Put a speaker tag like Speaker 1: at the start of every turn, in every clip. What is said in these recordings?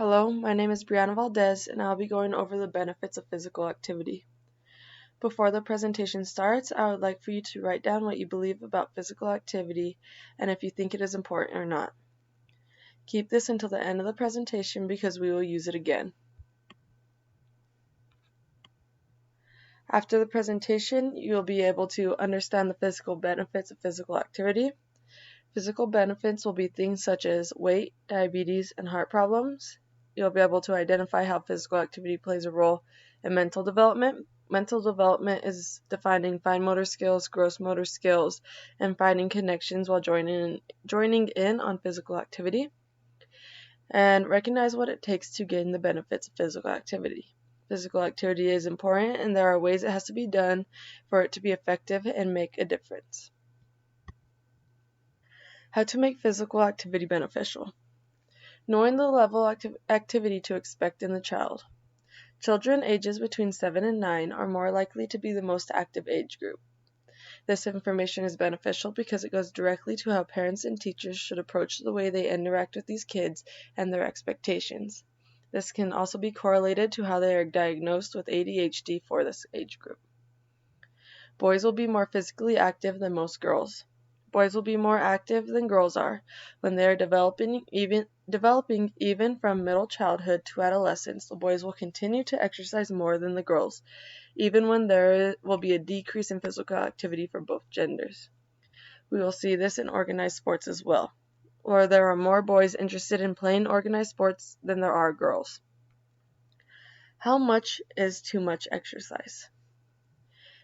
Speaker 1: Hello, my name is Brianna Valdez, and I'll be going over the benefits of physical activity. Before the presentation starts, I would like for you to write down what you believe about physical activity and if you think it is important or not. Keep this until the end of the presentation because we will use it again. After the presentation, you'll be able to understand the physical benefits of physical activity. Physical benefits will be things such as weight, diabetes, and heart problems. You'll be able to identify how physical activity plays a role in mental development. Mental development is defining fine motor skills, gross motor skills, and finding connections while joining in on physical activity. And recognize what it takes to gain the benefits of physical activity. Physical activity is important, and there are ways it has to be done for it to be effective and make a difference. How to make physical activity beneficial. Knowing the level of activity to expect in the child. Children ages between 7 and 9 are more likely to be the most active age group. This information is beneficial because it goes directly to how parents and teachers should approach the way they interact with these kids and their expectations. This can also be correlated to how they are diagnosed with ADHD for this age group. Boys will be more physically active than most girls. Boys will be more active than girls are when they are developing even from middle childhood to adolescence. The boys will continue to exercise more than the girls, even when there will be a decrease in physical activity for both genders. We will see this in organized sports as well, where there are more boys interested in playing organized sports than there are girls. How much is too much exercise?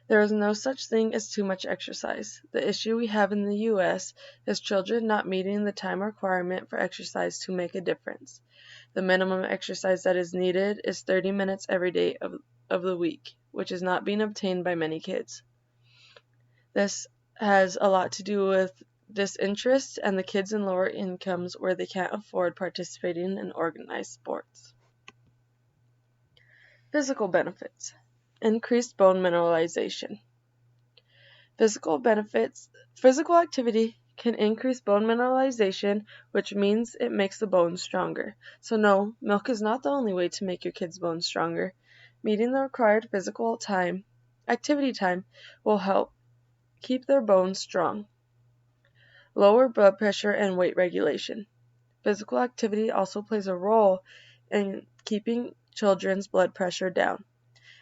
Speaker 1: There is no such thing as too much exercise. The issue we have in the U.S. is children not meeting the time requirement for exercise to make a difference. The minimum exercise that is needed is 30 minutes every day of the week, which is not being obtained by many kids. This has a lot to do with disinterest and the kids in lower incomes where they can't afford participating in organized sports. Physical benefits. Increased bone mineralization. Physical activity can increase bone mineralization, which means it makes the bones stronger. So no, milk is not the only way to make your kids' bones stronger. Meeting the required activity time will help keep their bones strong. Lower blood pressure and weight regulation. Physical activity also plays a role in keeping children's blood pressure down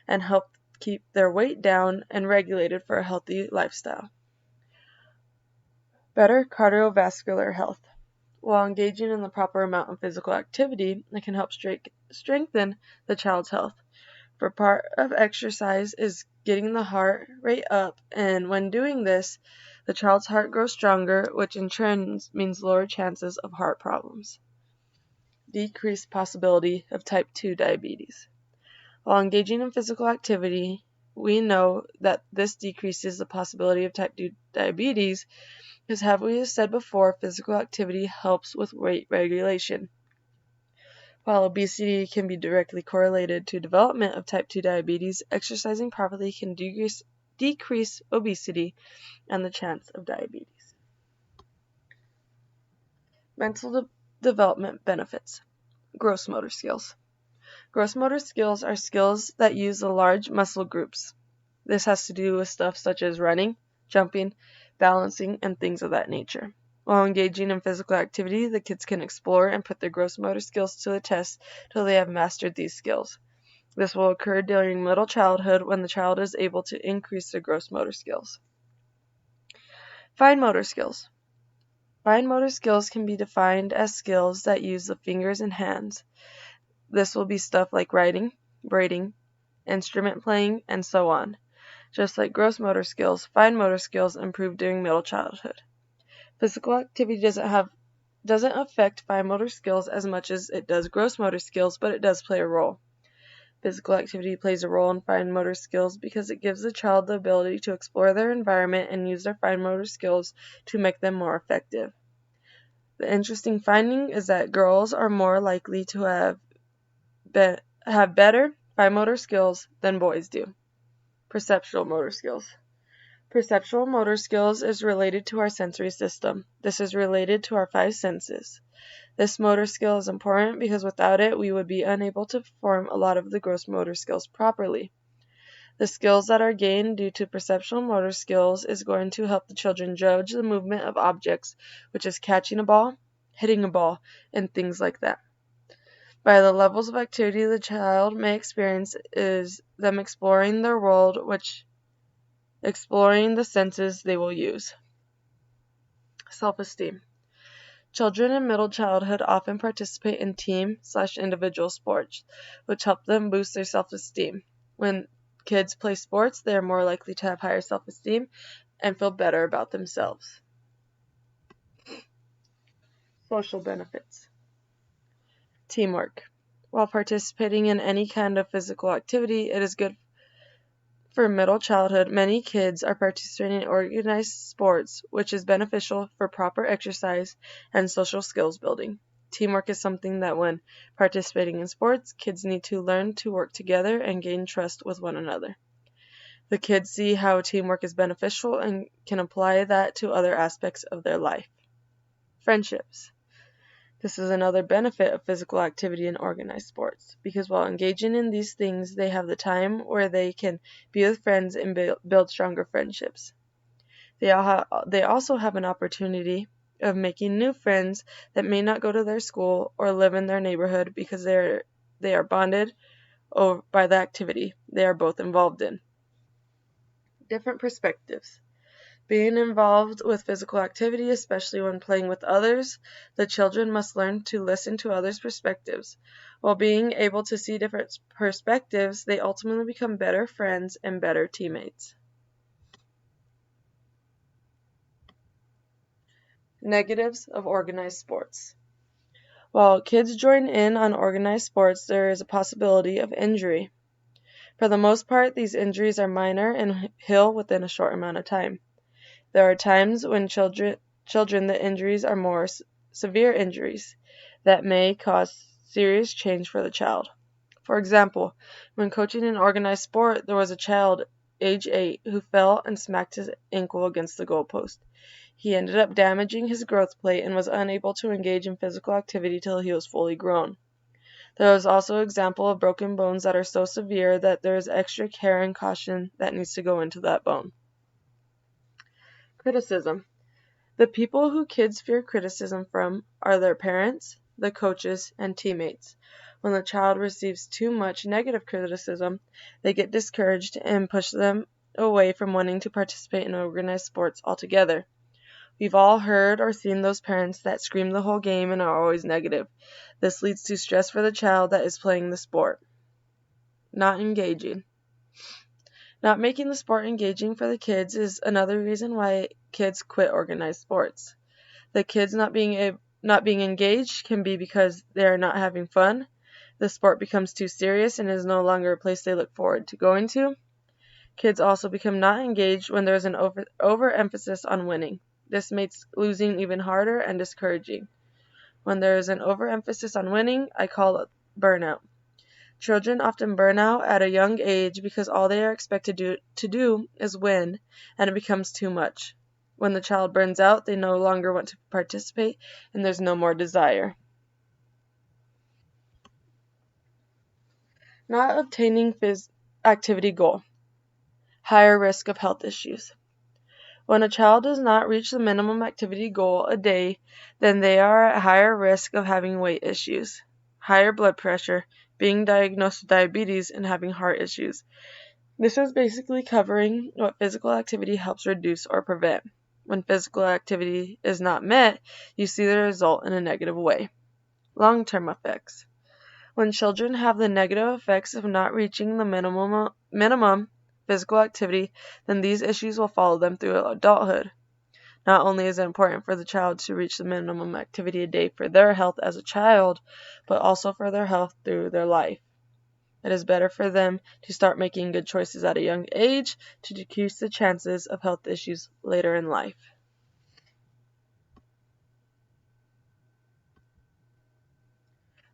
Speaker 1: and help keep their weight down and regulated for a healthy lifestyle. Better cardiovascular health. While engaging in the proper amount of physical activity, it can help strengthen the child's health. For part of exercise is getting the heart rate up, and when doing this, the child's heart grows stronger, which in turn means lower chances of heart problems. Decreased possibility of type 2 diabetes. While engaging in physical activity, we know that this decreases the possibility of type 2 diabetes because, as we have said before, physical activity helps with weight regulation. While obesity can be directly correlated to development of type 2 diabetes, exercising properly can decrease obesity and the chance of diabetes. Mental development benefits. Gross motor skills. Gross motor skills are skills that use the large muscle groups. This has to do with stuff such as running, jumping, balancing, and things of that nature. While engaging in physical activity, the kids can explore and put their gross motor skills to the test till they have mastered these skills. This will occur during middle childhood when the child is able to increase their gross motor skills. Fine motor skills. Fine motor skills can be defined as skills that use the fingers and hands. This will be stuff like writing, braiding, instrument playing, and so on. Just like gross motor skills, fine motor skills improve during middle childhood. Physical activity doesn't affect fine motor skills as much as it does gross motor skills, but it does play a role. Physical activity plays a role in fine motor skills because it gives the child the ability to explore their environment and use their fine motor skills to make them more effective. The interesting finding is that girls are more likely to have better fine motor skills than boys do. Perceptual motor skills. Perceptual motor skills is related to our sensory system. This is related to our five senses. This motor skill is important because without it, we would be unable to perform a lot of the gross motor skills properly. The skills that are gained due to perceptual motor skills is going to help the children judge the movement of objects, which is catching a ball, hitting a ball, and things like that. By the levels of activity the child may experience is them exploring their world, which exploring the senses they will use. Self-esteem. Children in middle childhood often participate in team/individual sports, which help them boost their self-esteem. When kids play sports, they are more likely to have higher self-esteem and feel better about themselves. Social benefits. Teamwork. While participating in any kind of physical activity, it is good for middle childhood. Many kids are participating in organized sports, which is beneficial for proper exercise and social skills building. Teamwork is something that when participating in sports, kids need to learn to work together and gain trust with one another. The kids see how teamwork is beneficial and can apply that to other aspects of their life. Friendships. This is another benefit of physical activity in organized sports, because while engaging in these things, they have the time where they can be with friends and build stronger friendships. They also have an opportunity of making new friends that may not go to their school or live in their neighborhood because they are bonded by the activity they are both involved in. Different perspectives. Being involved with physical activity, especially when playing with others, the children must learn to listen to others' perspectives. While being able to see different perspectives, they ultimately become better friends and better teammates. Negatives of organized sports. While kids join in on organized sports, there is a possibility of injury. For the most part, these injuries are minor and heal within a short amount of time. There are times when children the injuries are more severe injuries that may cause serious change for the child. For example, when coaching an organized sport, there was a child, age 8, who fell and smacked his ankle against the goalpost. He ended up damaging his growth plate and was unable to engage in physical activity till he was fully grown. There is also an example of broken bones that are so severe that there is extra care and caution that needs to go into that bone. Criticism. The people who kids fear criticism from are their parents, the coaches, and teammates. When the child receives too much negative criticism, they get discouraged and push them away from wanting to participate in organized sports altogether. We've all heard or seen those parents that scream the whole game and are always negative. This leads to stress for the child that is playing the sport. Not engaging. Not making the sport engaging for the kids is another reason why kids quit organized sports. The kids not being engaged can be because they are not having fun. The sport becomes too serious and is no longer a place they look forward to going to. Kids also become not engaged when there is an overemphasis on winning. This makes losing even harder and discouraging. When there is an overemphasis on winning, I call it burnout. Children often burn out at a young age because all they are expected to do is win, and it becomes too much. When the child burns out, they no longer want to participate, and there's no more desire. Not obtaining activity goal. Higher risk of health issues. When a child does not reach the minimum activity goal a day, then they are at higher risk of having weight issues, higher blood pressure, being diagnosed with diabetes, and having heart issues. This is basically covering what physical activity helps reduce or prevent. When physical activity is not met, you see the result in a negative way. Long-term effects. When children have the negative effects of not reaching the minimum physical activity, then these issues will follow them through adulthood. Not only is it important for the child to reach the minimum activity a day for their health as a child, but also for their health through their life. It is better for them to start making good choices at a young age to decrease the chances of health issues later in life.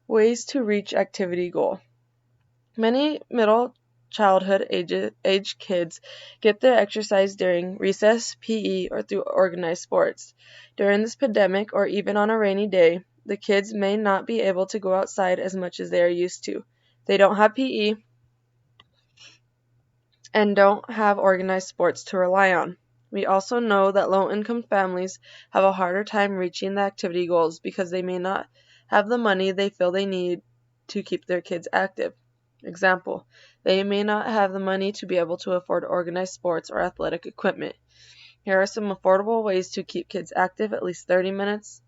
Speaker 1: Ways to reach activity goal. Many middle childhood age kids get their exercise during recess, PE, or through organized sports. During this pandemic, or even on a rainy day, the kids may not be able to go outside as much as they are used to. They don't have PE and don't have organized sports to rely on. We also know that low-income families have a harder time reaching the activity goals because they may not have the money they feel they need to keep their kids active. Example, they may not have the money to be able to afford organized sports or athletic equipment. Here are some affordable ways to keep kids active at least 30 minutes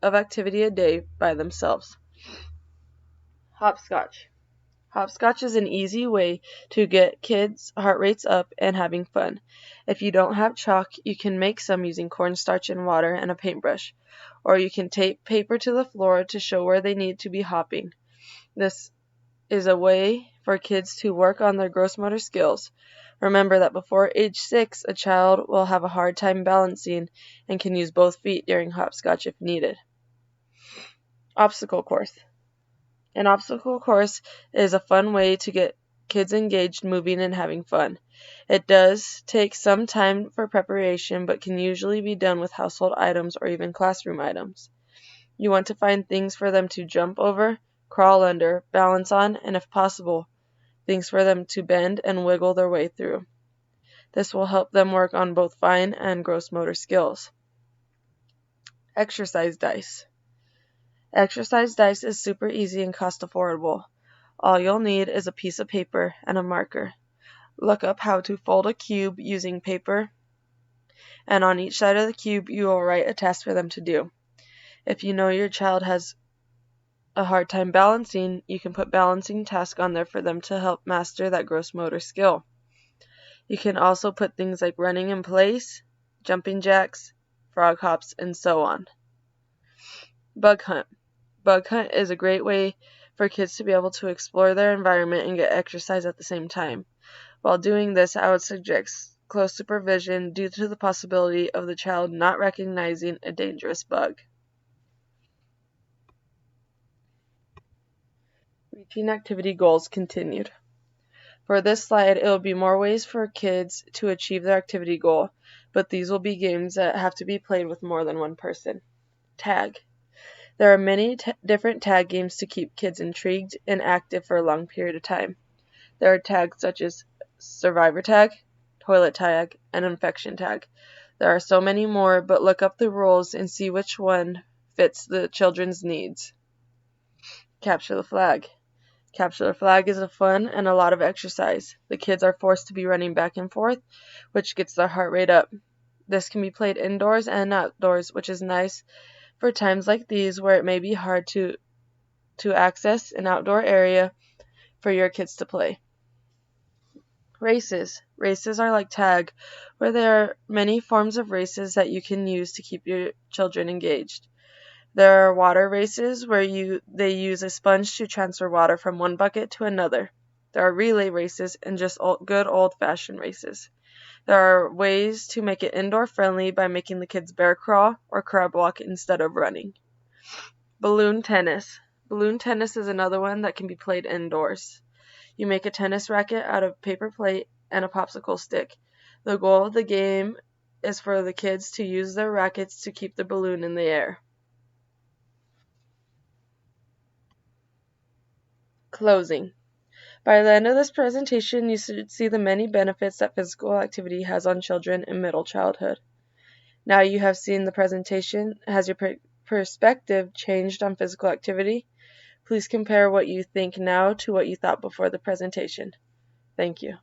Speaker 1: of activity a day by themselves. Hopscotch. Hopscotch is an easy way to get kids' heart rates up and having fun. If you don't have chalk, you can make some using cornstarch and water and a paintbrush, or you can tape paper to the floor to show where they need to be hopping. This is a way for kids to work on their gross motor skills. Remember that before age 6, a child will have a hard time balancing and can use both feet during hopscotch if needed. Obstacle course. An obstacle course is a fun way to get kids engaged, moving, and having fun. It does take some time for preparation, but can usually be done with household items or even classroom items. You want to find things for them to jump over, crawl under, balance on, and if possible, things for them to bend and wiggle their way through. This will help them work on both fine and gross motor skills. Exercise dice. Exercise dice is super easy and cost affordable. All you'll need is a piece of paper and a marker. Look up how to fold a cube using paper, and on each side of the cube you will write a task for them to do. If you know your child has a hard time balancing, you can put balancing task on there for them to help master that gross motor skill. You can also put things like running in place, jumping jacks, frog hops, and so on. Bug hunt. Bug hunt is a great way for kids to be able to explore their environment and get exercise at the same time. While doing this, I would suggest close supervision due to the possibility of the child not recognizing a dangerous bug. Reaching activity goals continued. For this slide, it will be more ways for kids to achieve their activity goal, but these will be games that have to be played with more than one person. Tag. There are many different tag games to keep kids intrigued and active for a long period of time. There are tags such as survivor tag, toilet tag, and infection tag. There are so many more, but look up the rules and see which one fits the children's needs. Capture the flag. Capture the flag is a fun and a lot of exercise. The kids are forced to be running back and forth, which gets their heart rate up. This can be played indoors and outdoors, which is nice for times like these where it may be hard to access an outdoor area for your kids to play. Races. Races are like tag, where there are many forms of races that you can use to keep your children engaged. There are water races where they use a sponge to transfer water from one bucket to another. There are relay races and just good old-fashioned races. There are ways to make it indoor friendly by making the kids bear crawl or crab walk instead of running. Balloon tennis. Balloon tennis is another one that can be played indoors. You make a tennis racket out of paper plate and a popsicle stick. The goal of the game is for the kids to use their rackets to keep the balloon in the air. Closing. By the end of this presentation, you should see the many benefits that physical activity has on children in middle childhood. Now you have seen the presentation. Has your perspective changed on physical activity? Please compare what you think now to what you thought before the presentation. Thank you.